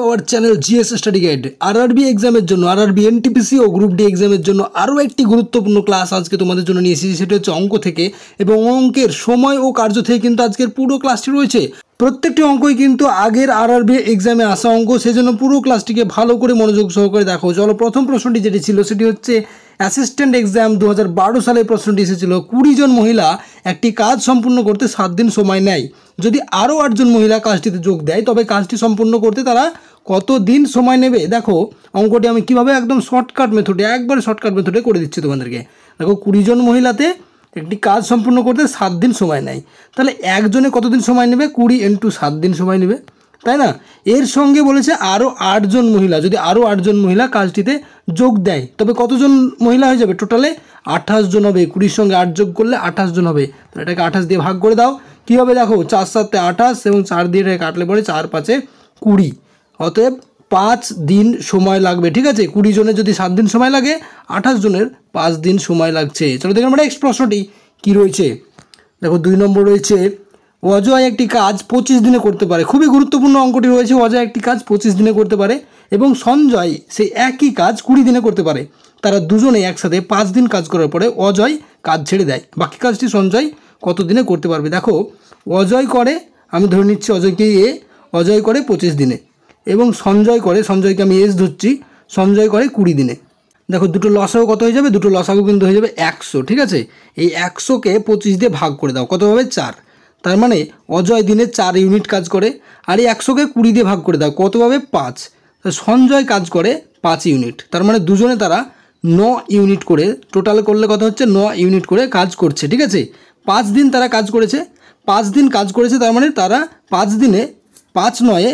Our channel GS study guide RRB এক্সামের জন্য RRB NTPC ও group D এক্সামের জন্য আরও একটি গুরুত্বপূর্ণ ক্লাস আজকে তোমাদের জন্য নিয়ে এসেছি। সেটা হচ্ছে অঙ্ক থেকে, এবং অঙ্কের সময় ও কার্য থেকে কিন্তু আজকের পুরো ক্লাসটি রয়েছে। প্রত্যেকটি অঙ্কই কিন্তু আগের আরআরবি এক্সামে আসা অঙ্ক, সেজন্য পুরো ক্লাসটিকে ভালো করে মনোযোগ সহকারে দেখো। চলো, প্রথম প্রশ্নটি যেটি ছিল সেটি হচ্ছে অ্যাসিস্ট্যান্ট এক্সাম 2012 সালে প্রশ্নটি এসেছিল 20 জন মহিলা একটি কাজ সম্পূর্ণ করতে 7 দিন সময় নেয়। যদি আরও 8 জন মহিলা কাজটিতে যোগ দেয় তবে কাজটি সম্পূর্ণ করতে তারা কত দিন সময় নেবে? দেখো অঙ্কটি আমি কীভাবে একদম শর্টকাট মেথডে, একবারে শর্টকাট মেথডে করে দিচ্ছি তোমাদেরকে। দেখো 20 জন মহিলাতে একটি কাজ সম্পূর্ণ করতে 7 দিন সময় নেয়, তাহলে একজনে কতদিন সময় নেবে? 20 × 7 দিন সময় নেবে, তাই না? এর সঙ্গে বলেছে আরও 8 জন মহিলা, যদি আরও 8 জন মহিলা কাজটিতে যোগ দেয় তবে কতজন মহিলা হয়ে যাবে? টোটালে 28 জন হবে। 20-র সঙ্গে 8 যোগ করলে 28 জন হবে। তাহলে এটাকে 28 দিয়ে ভাগ করে দাও। কী হবে দেখো, 4 × 7 = 28 এবং 4 দিয়ে এটাকে কাটলে পরে 4 × 5 = 20। অতএব 5 দিন সময় লাগবে। ঠিক আছে, 20 জনের যদি 7 দিন সময় লাগে, 28 জনের 5 দিন সময় লাগছে। চলো দেখুন আমরা নেক্সট প্রশ্নটি কী রয়েছে। দেখো 2 নম্বর রয়েছে অজয় একটি কাজ 25 দিনে করতে পারে। খুবই গুরুত্বপূর্ণ অঙ্কটি রয়েছে। অজয় একটি কাজ 25 দিনে করতে পারে এবং সঞ্জয় সেই একই কাজ 20 দিনে করতে পারে। তারা দুজনেই একসাথে 5 দিন কাজ করার পরে অজয় কাজ ছেড়ে দেয়। বাকি কাজটি সঞ্জয় কত দিনে করতে পারবে? দেখো অজয় করে, আমি ধরে নিচ্ছি অজয়কে অজয় করে 25 দিনে, এবং সঞ্জয় করে, সঞ্জয়কে আমি এস ধরছি, সঞ্জয় করে 20 দিনে। দেখো দুটো লসাগু কত হয়ে যাবে? দুটো লসাগু কিন্তু হয়ে যাবে 100। ঠিক আছে, এই 100কে 25 দিয়ে ভাগ করে দাও, কত হবে? 4। তার মানে অজয় দিনে 4 ইউনিট কাজ করে, আর এই 100কে 20 দিয়ে ভাগ করে দাও, কত পাবে? 5। সঞ্জয় কাজ করে 5 ইউনিট, তার মানে দুজনে তারা 9 ইউনিট করে, টোটাল করলে কত হচ্ছে? 9 ইউনিট করে কাজ করছে। ঠিক আছে, 5 দিন তারা কাজ করেছে, 5 দিন কাজ করেছে, তার মানে তারা 5 দিনে 5 × 9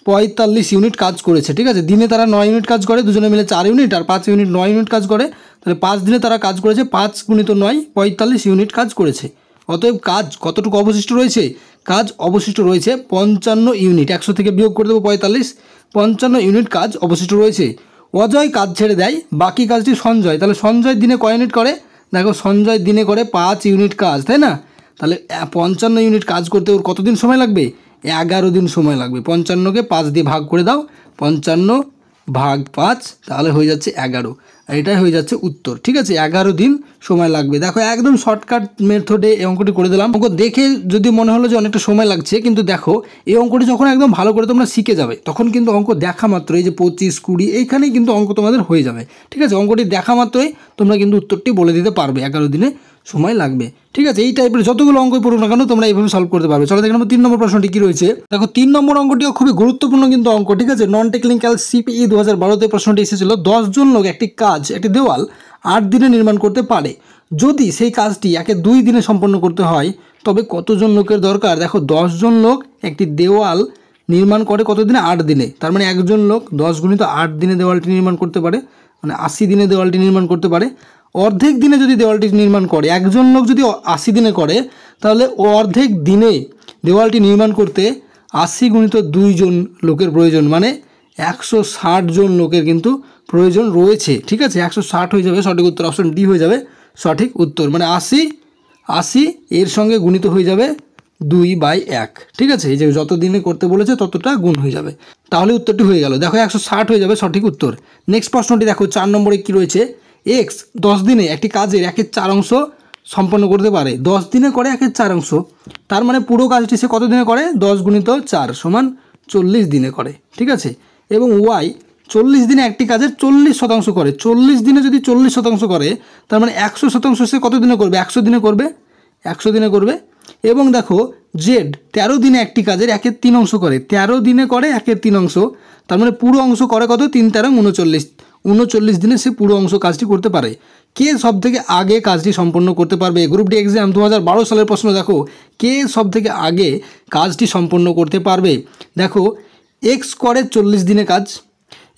= 45 ইউনিট কাজ করেছে। ঠিক আছে, দিনে তারা 9 ইউনিট কাজ করে, দুজনে মিলে 4 ইউনিট, আর 5 ইউনিট 9 ইউনিট কাজ করে। তাহলে 5 দিনে তারা কাজ করেছে 5 × 9 = 45 ইউনিট কাজ করেছে। অতএব কাজ কতটুকু অবশিষ্ট রয়েছে? কাজ অবশিষ্ট রয়েছে 55 ইউনিট। 100 থেকে বিয়োগ করে দেবো 45, 55 ইউনিট কাজ অবশিষ্ট রয়েছে। অজয় কাজ ছেড়ে দেয়, বাকি কাজটি সঞ্জয়। তাহলে সঞ্জয় দিনে কয় ইউনিট করে? দেখো সঞ্জয় দিনে করে 5 ইউনিট কাজ, তাই না? তাহলে 55 ইউনিট কাজ করতে ওর কতদিন সময় লাগবে? 11 দিন সময় লাগবে। 55কে 5 দিয়ে ভাগ করে দাও, 55 ভাগ 5, তাহলে হয়ে যাচ্ছে 11। এটাই হয়ে যাচ্ছে উত্তর। ঠিক আছে, 11 দিন সময় লাগবে। দেখো একদম শর্টকাট মেথডে এই অঙ্কটি করে দিলাম। অঙ্ক দেখে যদি মনে হলো যে অনেকটা সময় লাগছে, কিন্তু দেখো এই অঙ্কটি যখন একদম ভালো করে তোমরা শিখে যাবে তখন কিন্তু অঙ্ক দেখা মাত্রই, যে 25, 20 এইখানেই কিন্তু অঙ্ক তোমাদের হয়ে যাবে। ঠিক আছে, অঙ্কটি দেখা মাত্রই তোমরা কিন্তু উত্তরটি বলে দিতে পারবে। 11 দিনে সময় লাগবে। ঠিক আছে, এই টাইপের যতগুলো অঙ্কই পড়ুক না কেন তোমরা এইভাবে সলভ করতে পারবে। চলো দেখে নেবো 3 নম্বর প্রশ্নটি কী রয়েছে। দেখো 3 নম্বর অঙ্কটিও খুবই গুরুত্বপূর্ণ কিন্তু অঙ্ক। ঠিক আছে, নন টেকনিক্যাল সিপিই 2012-তে প্রশ্নটি এসেছিল 10 জন লোক একটি কাজ, একটি দেওয়াল 8 দিনে নির্মাণ করতে পারে। যদি সেই কাজটি একে 2 দিনে সম্পন্ন করতে হয় তবে কতজন লোকের দরকার? দেখো 10 জন লোক একটি দেওয়াল নির্মাণ করে কত দিনে? 8 দিনে। তার মানে একজন লোক 10 × 8 দিনে দেওয়ালটি নির্মাণ করতে পারে, মানে 80 দিনে দেওয়ালটি নির্মাণ করতে পারে। অর্ধেক দিনে যদি দেওয়ালটি নির্মাণ করে, একজন লোক যদি 80 দিনে করে, তাহলে অর্ধেক দিনে দেওয়ালটি নির্মাণ করতে 80 × 2 জন লোকের প্রয়োজন, মানে 160 জন লোকের কিন্তু প্রয়োজন রয়েছে। ঠিক আছে, 160 হয়ে যাবে সঠিক উত্তর, অপশন ডি হয়ে যাবে সঠিক উত্তর। মানে 80 এর সঙ্গে গুণিত হয়ে যাবে 2/1। ঠিক আছে, এই যে যত দিনে করতে বলেছে ততটা গুণ হয়ে যাবে, তাহলে উত্তরটি হয়ে গেল। দেখো 160 হয়ে যাবে সঠিক উত্তর। নেক্সট প্রশ্নটি দেখো 4 নম্বরে কী রয়েছে। এক্স 10 দিনে একটি কাজের 1/4 অংশ সম্পন্ন করতে পারে। 10 দিনে করে 1/4 অংশ, তার মানে পুরো কাজটি সে কত দিনে করে? 10 × 4 = 40 দিনে করে। ঠিক আছে, এবং ওয়াই 40 দিনে একটি কাজের 40% করে। 40 দিনে যদি 40% করে, তার মানে 100% সে কত দিনে করবে? 100 দিনে করবে, 100 দিনে করবে। এবং দেখো জেড 13 দিনে একটি কাজের 1/3 অংশ করে। 13 দিনে করে 1/3 অংশ, তার মানে পুরো অংশ করে কত? 3 × 13 = 39 দিনে সে পুরো অংশ কাজটি করতে পারে। কে সব থেকে আগে কাজটি সম্পন্ন করতে পারবে? গ্রুপ ডি এক্সাম 2012 সালের প্রশ্ন। দেখো কে সব থেকে আগে কাজটি সম্পন্ন করতে পারবে? দেখো এক্স করে 40 দিনে কাজ,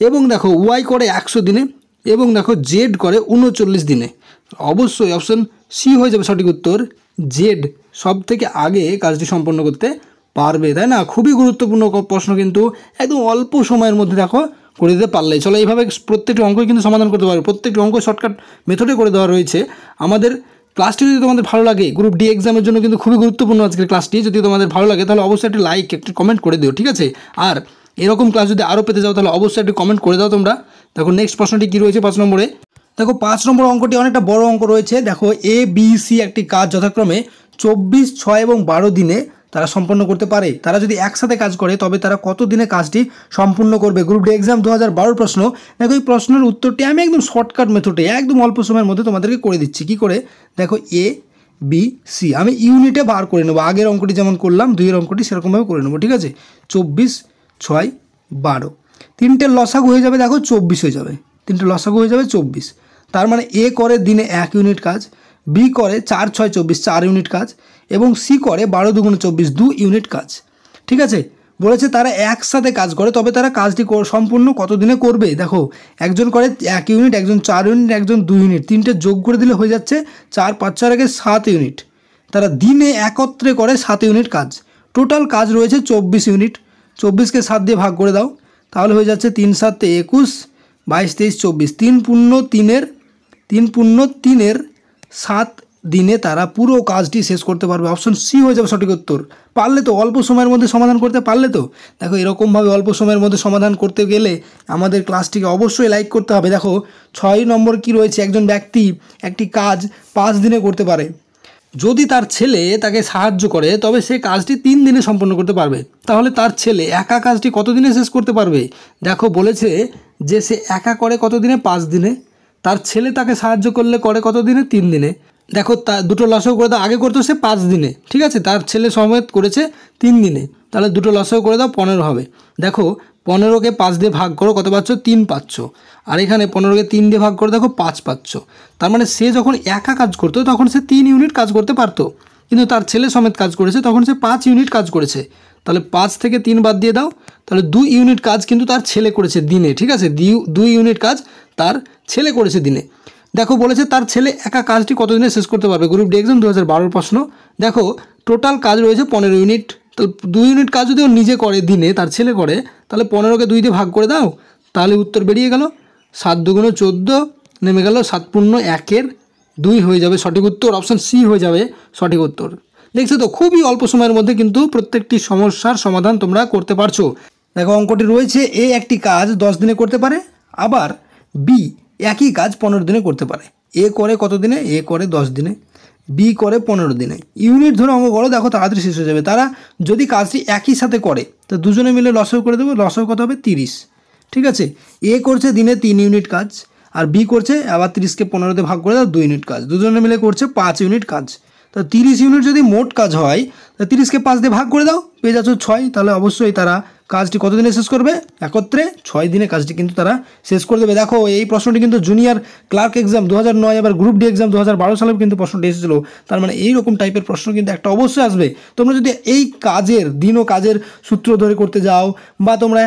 এবং দেখো ওয়াই করে 100 দিনে, এবং দেখো জেড করে 39 দিনে। অবশ্যই অপশন সি হয়ে যাবে সঠিক উত্তর। জেড সব থেকে আগে কাজটি সম্পন্ন করতে পারবে, তাই না? খুবই গুরুত্বপূর্ণ প্রশ্ন, কিন্তু একদম অল্প সময়ের মধ্যে দেখো করে দিতে পারলেই। চলো এইভাবে প্রত্যেকটি অঙ্কই কিন্তু সমাধান করতে পারবে। প্রত্যেকটি অঙ্ক শর্টকাট মেথডে করে দেওয়া রয়েছে। আমাদের ক্লাসটি যদি তোমাদের ভালো লাগে, গ্রুপ ডি এক্সামের জন্য কিন্তু খুবই গুরুত্বপূর্ণ আজকের ক্লাসটি। যদি তোমাদের ভালো লাগে তাহলে অবশ্যই একটি লাইক, একটি কমেন্ট করে দিও। ঠিক আছে, আর এরকম ক্লাস যদি আরও পেতে যাও তাহলে অবশ্যই একটু কমেন্ট করে দাও তোমরা। দেখো নেক্সট প্রশ্নটি কী রয়েছে 5 নম্বরে। দেখো 5 নম্বর অঙ্কটি অনেকটা বড় অঙ্ক রয়েছে। দেখো এ বি সি একটি কাজ যথাক্রমে 24, 6 এবং 12 দিনে তারা সম্পন্ন করতে পারে। তারা যদি একসাথে কাজ করে তবে তারা কত দিনে কাজটি সম্পূর্ণ করবে? গ্রুপ ডি এক্সাম 2012 প্রশ্ন। দেখো এই প্রশ্নের উত্তরটি আমি একদম শর্টকাট মেথডে একদম অল্প সময়ের মধ্যে তোমাদেরকে করে দিচ্ছি। কি করে? দেখো এ বি সি আমি ইউনিটে বার করে নেবো। আগের অঙ্কটি যেমন করলাম 2-এর অঙ্কটি সেরকমভাবে করে নেবো। ঠিক আছে, 24, 6, 12 তিনটের লসাগু হয়ে যাবে। দেখো 24 হয়ে যাবে, তিনটে লসাগু হয়ে যাবে 24। তার মানে এ করে দিনে 1 ইউনিট কাজ, বি করে 4, 6, 24 4 ইউনিট কাজ এবং সি করে 12 দুগুণে 24 2 ইউনিট কাজ। ঠিক আছে, বলেছে তারা একসাথে কাজ করে তবে তারা কাজটি সম্পূর্ণ কত দিনে করবে? দেখো একজন করে 1 ইউনিট, একজন 4 ইউনিট, একজন 2 ইউনিট, তিনটে যোগ করে দিলে হয়ে যাচ্ছে 4, 5, 4 আগে 7 ইউনিট। তারা দিনে একত্রে করে 7 ইউনিট কাজ। টোটাল কাজ রয়েছে 24 ইউনিট। 24কে 7 দিয়ে ভাগ করে দাও, তাহলে হয়ে যাচ্ছে 3 7 21, 22 23 24 3 পূর্ণ 3 7 দিনে তারা পুরো কাজটি শেষ করতে পারবে। অপশন সি হয়ে যাবে সঠিক উত্তর। পারলে তো, অল্প সময়ের মধ্যে সমাধান করতে পারলে তো। দেখো এরকমভাবে অল্প সময়ের মধ্যে সমাধান করতে গেলে আমাদের ক্লাসটিকে অবশ্যই লাইক করতে হবে। দেখো 6 নম্বর কি রয়েছে? একজন ব্যক্তি একটি কাজ 5 দিনে করতে পারে। যদি তার ছেলে তাকে সাহায্য করে তবে সে কাজটি 3 দিনে সম্পন্ন করতে পারবে। তাহলে তার ছেলে একা কাজটি কত দিনে শেষ করতে পারবে? দেখো বলেছে যে সে একা করে কত দিনে? 5 দিনে। তার ছেলে তাকে সাহায্য করলে করে কত দিনে? 3 দিনে। দেখো তা দুটো লসাগু করে দাও। আগে করতো সে 5 দিনে, ঠিক আছে, তার ছেলে সমেত করেছে 3 দিনে। তাহলে দুটো লসাগু করে দাও, 15 হবে। দেখো 15কে 5 দিয়ে ভাগ করো, কত পাচ্ছ? 3 পাচ্ছ। আর এখানে 15কে 3 দিয়ে ভাগ করে দেখো 5 পাচ্ছ। তার মানে সে যখন একা কাজ করতো তখন সে 3 ইউনিট কাজ করতে পারতো, কিন্তু তার ছেলে সমেত কাজ করেছে তখন সে 5 ইউনিট কাজ করেছে। তাহলে 5 থেকে 3 বাদ দিয়ে দাও, তাহলে 2 ইউনিট কাজ কিন্তু তার ছেলে করেছে দিনে। ঠিক আছে, 2 ইউনিট কাজ তার ছেলে করেছে দিনে। দেখো বলেছে তার ছেলে একা কাজটি কত দিনে শেষ করতে পারবে? গ্রুপ ডি এক্সাম 2012 প্রশ্ন। দেখো টোটাল কাজ রয়েছে 15 ইউনিট। তাহলে 2 ইউনিট কাজ যদি ও নিজে করে দিনে, তার ছেলে করে, তাহলে 15কে 2 দিয়ে ভাগ করে দাও, তাহলে উত্তর বেরিয়ে গেল। 7 দুগুণে 14 নেমে গেল, 7 পূর্ণ 1-এর 2 হয়ে যাবে সঠিক উত্তর। অপশান সি হয়ে যাবে সঠিক উত্তর। দেখছো তো, খুবই অল্প সময়ের মধ্যে কিন্তু প্রত্যেকটি সমস্যার সমাধান তোমরা করতে পারছো। দেখো অঙ্কটি রয়েছে এ একটি কাজ 10 দিনে করতে পারে, আবার বি একই কাজ 15 দিনে করতে পারে। এ করে কত দিনে? এ করে 10 দিনে, বি করে 15 দিনে। ইউনিট ধরে অঙ্ক করো, দেখো তাড়াতাড়ি শেষ হয়ে যাবে। তারা যদি কাজটি একই সাথে করে তো দুজনে মিলে লসাগু করে দেবো। লসাগু কত হবে? 30। ঠিক আছে, এ করছে দিনে 3 ইউনিট কাজ, আর বি করছে আবার 30কে 15 দিয়ে ভাগ করে দাও 2 ইউনিট কাজ। দুজনে মিলে করছে 5 ইউনিট কাজ। তো 30 ইউনিট যদি মোট কাজ হয় তা 30কে 5 দিয়ে ভাগ করে দাও, পেয়ে যাচ্ছ 6। তাহলে অবশ্যই তারা কাজটি কত দিনে শেষ করবে? একত্রে 6 দিনে কাজটি কিন্তু তারা শেষ করে দেবে। দেখো এই প্রশ্নটি কিন্তু জুনিয়র ক্লার্ক এক্সাম 2009 আবার গ্রুপ ডি এক্সাম 2012 সালেও কিন্তু প্রশ্নটি এসেছিল। তার মানে এইরকম টাইপের প্রশ্ন কিন্তু একটা অবশ্যই আসবে। তোমরা যদি এই কাজের দিন ও কাজের সূত্র ধরে করতে যাও, বা তোমরা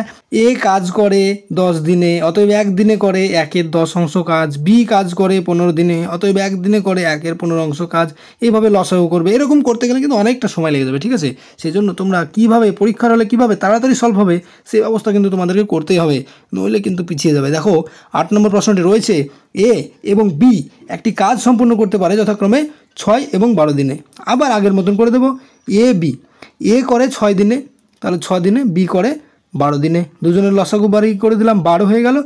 এ কাজ করে 10 দিনে অতএব 1 দিনে করে 1-এর 10 অংশ কাজ, বি কাজ করে 15 দিনে অতএব 1 দিনে করে 1-এর 15 অংশ কাজ, এইভাবে লসাগু করবে। এরকম করতে গেলে কিন্তু অনেকটা সময় লেগে যাবে। ঠিক আছে, সেই জন্য তোমরা কীভাবে পরীক্ষার হলে কীভাবে তাড়াতাড়ি সলভ হবে সেই ব্যবস্থা কিন্তু তোমাদেরকে করতেই হবে, নইলে কিন্তু পিছিয়ে যাবে। দেখো 8 নম্বর প্রশ্নটি রয়েছে এ এবং বি একটি কাজ সম্পূর্ণ করতে পারে যথাক্রমে 6 এবং 12 দিনে। আবার আগের মতন করে দেবো, এ বি, এ করে 6 দিনে, তাহলে 6 দিনে, বি করে 12 দিনে। দুজনের লসাগু বাড়ি করে দিলাম, 12 হয়ে গেল।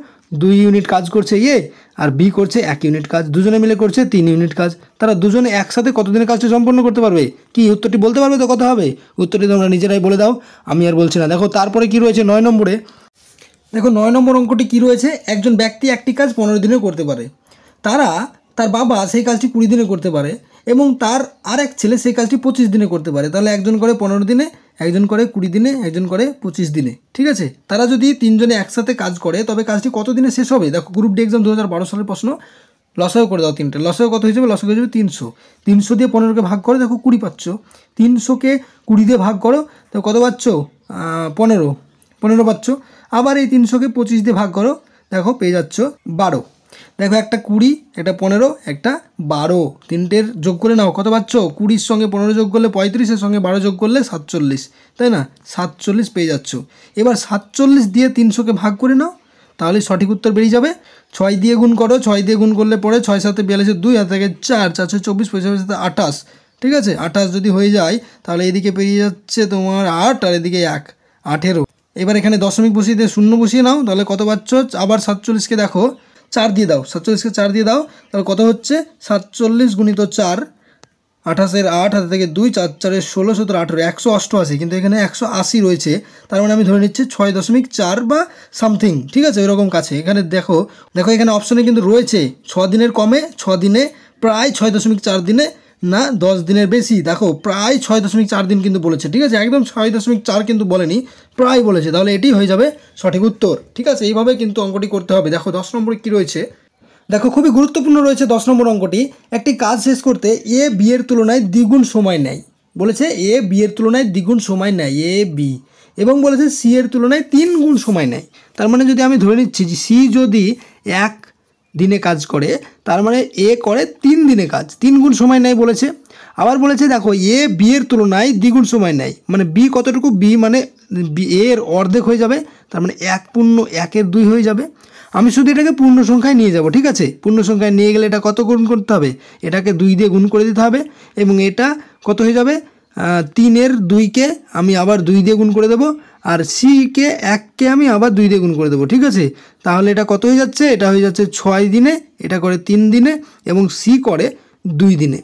2 ইউনিট কাজ করছে এ, আর বি করছে 1 ইউনিট কাজ। দুজনে মিলে করছে 3 ইউনিট কাজ। তারা দুজনে একসাথে কত দিনে কাজটি সম্পন্ন করতে পারবে? কি উত্তরটি বলতে পারবে তো? কত হবে উত্তরটি? তোমরা নিজেরাই বলে দাও, আমি আর বলছি না। দেখো তারপরে কি রয়েছে 9 নম্বরে। দেখো 9 নম্বর অঙ্কটি কি রয়েছে? একজন ব্যক্তি একটি কাজ 15 দিনে করতে পারে। তার বাবা সেই কাজটি 20 দিনে করতে পারে এবং তার আর এক ছেলে সেই কাজটি 25 দিনে করতে পারে। তাহলে একজন করে 15 দিনে, একজন করে 20 দিনে, একজন করে 25 দিনে। ঠিক আছে, তারা যদি তিনজনে একসাথে কাজ করে তবে কাজটি কত দিনে শেষ হবে? দেখো গ্রুপ ডি এক্সাম 2012 সালের প্রশ্ন। লসাগু করে দাও 3টে, লসাগু কত হয়ে যাবে? লসাগু হয়ে যাবে 300। 300 দিয়ে 15কে ভাগ করো, দেখো 20 পাচ্ছ। 300কে 20 দিয়ে ভাগ করো, তো কত পাচ্ছ? 15 পাচ্ছ। আবার এই 300কে 25 দিয়ে ভাগ করো, দেখো পেয়ে যাচ্ছ 12। দেখো একটা 20, একটা 15, একটা 12, তিনটের যোগ করে নাও, কত পাচ্ছ? 20-র সঙ্গে 15 যোগ করলে 35, এর সঙ্গে 12 যোগ করলে 47, তাই না? 47 পেয়ে যাচ্ছ। এবার 47 দিয়ে 300কে ভাগ করে নাও, তাহলে সঠিক উত্তর বেরিয়ে যাবে। 6 দিয়ে গুণ করো, 6 দিয়ে গুণ করলে পরে 6 7 42, 2 হাত থেকে 4, 4 6 24, 25 7 28। ঠিক আছে, 28 যদি হয়ে যায় তাহলে এদিকে পেরিয়ে যাচ্ছে তোমার 8, আর এদিকে 1, 18। এবার এখানে দশমিক বসিয়ে দিয়ে শূন্য বসিয়ে নাও, তাহলে কত পাচ্ছ? আবার 47কে দেখো 4 দিয়ে দাও, 47কে 4 দিয়ে দাও, তাহলে কত হচ্ছে? 47 গুণিত 4, 28-এর 8, হাতে থেকে 2, 4 4-এর 16, 17, 18, 188, কিন্তু এখানে 180 রয়েছে, তার মানে আমি ধরে নিচ্ছি 6.4 বা সামথিং, ঠিক আছে, এরকম কাছে। এখানে দেখো এখানে অপশনে কিন্তু রয়েছে 6 দিনের কমে, 6 দিনে, প্রায় 6.4 দিনে, না 10 দিনের বেশি। দেখো প্রায় 6.4 দিন কিন্তু বলেছে, ঠিক আছে, একদম 6.4 কিন্তু বলেনি, প্রায় বলেছে, তাহলে এটি হয়ে যাবে সঠিক উত্তর, ঠিক আছে। এইভাবে কিন্তু অঙ্কটি করতে হবে। দেখো 10 নম্বরে কী রয়েছে, দেখো খুবই গুরুত্বপূর্ণ রয়েছে 10 নম্বর অঙ্কটি। একটি কাজ শেষ করতে এ বি এর তুলনায় দ্বিগুণ সময় নেয়, বলেছে এ বি এর তুলনায় দ্বিগুণ সময় নেয়, এ বি, এবং বলেছে সি এর তুলনায় 3 গুণ সময় নেয়। তার মানে যদি আমি ধরে নিচ্ছি যে সি যদি 1 দিনে কাজ করে, তার মানে এ করে 3 দিনে কাজ, 3 গুণ সময় নেয় বলেছে। আবার বলেছে দেখো এ বি এর তুলনায় দ্বিগুণ সময় নেয়, মানে বি কতটুকু? বি মানে এর অর্ধেক হয়ে যাবে, তার মানে 1 পূর্ণ 1-এর 2 হয়ে যাবে। আমি শুধু এটাকে পূর্ণ সংখ্যায় নিয়ে যাব, ঠিক আছে, পূর্ণ সংখ্যায় নিয়ে গেলে এটা কত গুণ করতে হবে? এটাকে 2 দিয়ে গুণ করে দিতে হবে, এবং এটা কত হয়ে যাবে? 3-এর 2কে আমি আবার 2 দিয়ে গুণ করে দেবো, আর সিকে 1কে আমি আবার 2 দিয়ে গুণ করে দেবো, ঠিক আছে। তাহলে এটা কত হয়ে যাচ্ছে? এটা হয়ে যাচ্ছে 6 দিনে, এটা করে 3 দিনে, এবং সি করে 2 দিনে।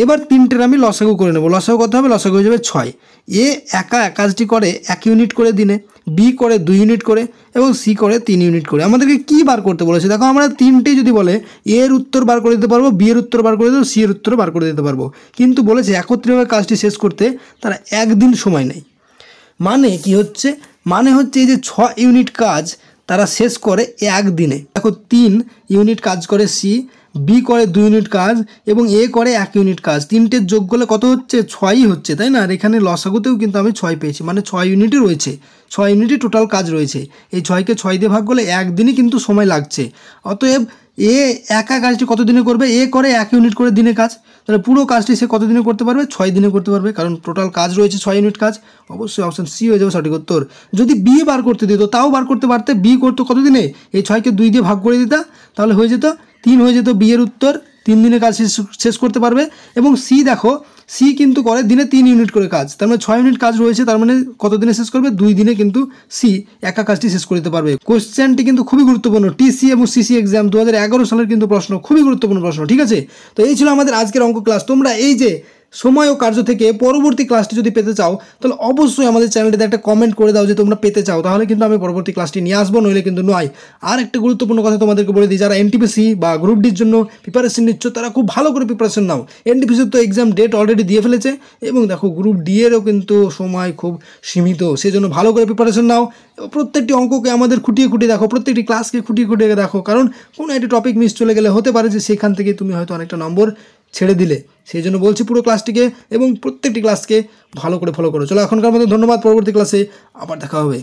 এবার 3টের আমি লসাগু করে নেব, লসাগু কত হবে? লসাগু হয়ে যাবে 6। এ একা কাজটি করে 1 ইউনিট করে দিনে, বি করে 2 ইউনিট করে, এবং সি করে 3 ইউনিট করে। আমাদেরকে কি বার করতে বলেছে? দেখো আমরা 3টেই যদি বলে এর উত্তর বার করে দিতে পারবো, বি এর উত্তর বার করে দেবো, সি এর উত্তর বার করে দিতে পারবো, কিন্তু বলেছে একত্রিতভাবে কাজটি শেষ করতে তারা 1 দিন সময় নেয়। মানে কি হচ্ছে? মানে হচ্ছে এই যে 6 ইউনিট কাজ তারা শেষ করে 1 দিনে। দেখো 3 ইউনিট কাজ করে সি, বি করে 2 ইউনিট কাজ, এবং এ করে 1 ইউনিট কাজ। 3টের যোগ করলে কত হচ্ছে? 6ই হচ্ছে, তাই না? আর এখানে লসাগুতেও কিন্তু আমি 6 পেয়েছি, মানে 6 ইউনিটই রয়েছে, 6 ইউনিটই টোটাল কাজ রয়েছে। এই 6কে 6 দিয়ে ভাগ করলে 1 দিনই কিন্তু সময় লাগছে। অতএব এ একা কাজটি কত দিনে করবে? এ করে 1 ইউনিট করে দিনে কাজ, তাহলে পুরো কাজটি সে কত দিনে করতে পারবে? 6 দিনে করতে পারবে, কারণ টোটাল কাজ রয়েছে 6 ইউনিট কাজ। অবশ্যই অপশন সি হয়ে যাবে সঠিক উত্তর। যদি বি বার করতে দিত তাও বার করতে পারতে, বি করতো কত দিনে? এই 6কে 2 দিয়ে ভাগ করে দিতা, তাহলে হয়ে যেত 3 হয়ে যেত বি এর উত্তর, 3 দিনে কাজ শেষ করতে পারবে। এবং সি দেখো, সি কিন্তু করে দিনে 3 ইউনিট করে কাজ, তার মানে 6 ইউনিট কাজ রয়েছে, তার মানে কত দিনে শেষ করবে? 2 দিনে কিন্তু সি একা কাজটি শেষ করে দিতে পারবে। কোশ্চেনটি কিন্তু খুবই গুরুত্বপূর্ণ, টিসি এবং সিসি এক্সাম 2011 সালের কিন্তু প্রশ্ন, খুবই গুরুত্বপূর্ণ প্রশ্ন, ঠিক আছে। তো এই ছিল আমাদের আজকের অঙ্ক ক্লাস। তোমরা এই যে সময় ও কার্য থেকে পরবর্তী ক্লাসটি যদি পেতে চাও, তাহলে অবশ্যই আমাদের চ্যানেলটিতে একটা কমেন্ট করে দাও যে তোমরা পেতে চাও, তাহলে কিন্তু আমি পরবর্তী ক্লাসটি নিয়ে আসবো, নইলে কিন্তু নয়। আর একটা গুরুত্বপূর্ণ কথা তোমাদেরকে বলে দিই, যারা এনটিপিসি বা গ্রুপ ডির জন্য প্রিপারেশন নিচ্ছ তারা খুব ভালো করে প্রিপারেশন নাও। এনটিপিসির তো এক্সাম ডেট অলরেডি দিয়ে ফেলেছে, এবং দেখো গ্রুপ ডি এরও কিন্তু সময় খুব সীমিত, সেজন্য ভালো করে প্রিপারেশন নাও। প্রত্যেকটি অঙ্ককে আমাদের খুঁটিয়ে খুঁটিয়ে দেখো, প্রত্যেকটি ক্লাসকে খুঁটিয়ে খুঁটিয়ে দেখো, কারণ কোনো একটি টপিক মিস চলে গেলে হতে পারে যে সেখান থেকে তুমি হয়তো অনেকটা নম্বর ছেড়ে দিলে। সেই জন্য বলছি পুরো ক্লাসটিকে এবং প্রত্যেকটি ক্লাসকে ভালো করে ফলো করো। চলো এখনকার মতো ধন্যবাদ, পরবর্তী ক্লাসে আবার দেখা হবে।